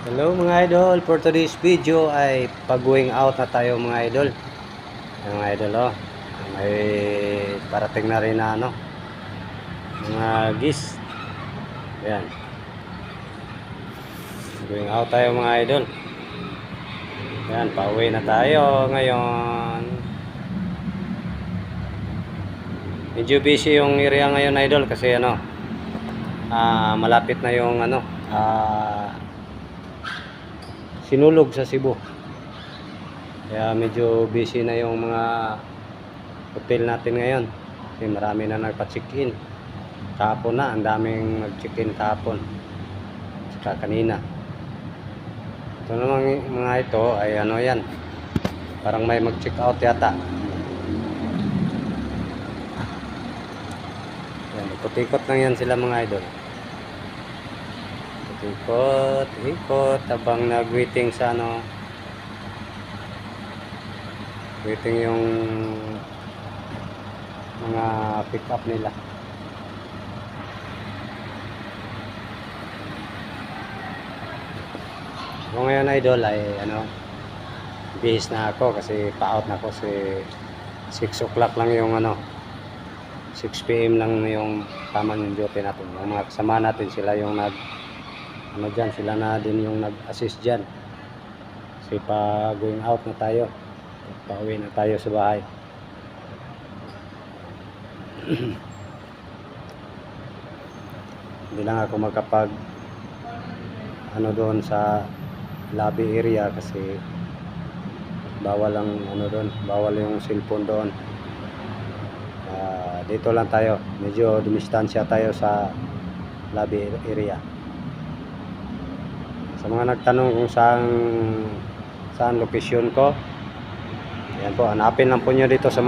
Hello mga idol, for today's video ay pag-going out na tayo mga idol. Mga idol may parating na rin na mga gis. Ayan. Going out tayo mga idol. Ayan, pauwi na tayo ngayon. Medyo busy yung area ngayon idol kasi malapit na yung sinulog sa Cebu. Kaya medyo busy na yung mga hotel natin ngayon. Kasi marami na nagpa-check-in. Kahapon na, ang daming nag-check-in kahapon. Saka kanina. Ito naman mga ito ay yan. Parang may mag-check out yata. Yan, ikot-ikot lang yan sila mga idol. Ikot habang nag-waiting sa waiting yung mga pick up nila. So ngayon idol ay bihis na ako kasi pa-out na ako kasi 6 o'clock lang yung 6 PM lang yung tamang yung duty natin. Yung mga kasama natin sila yung dyan, sila na din yung nag-assist dyan. Kasi pa going out na tayo, pauwi na tayo sa bahay. Hindi lang ako makapag doon sa lobby area kasi bawal ang doon, bawal yung cellphone doon. Dito lang tayo, medyo dumistansya tayo sa lobby area. Sa mga nagtanong kung saan location ko, ayan po, hanapin lang po nyo dito sa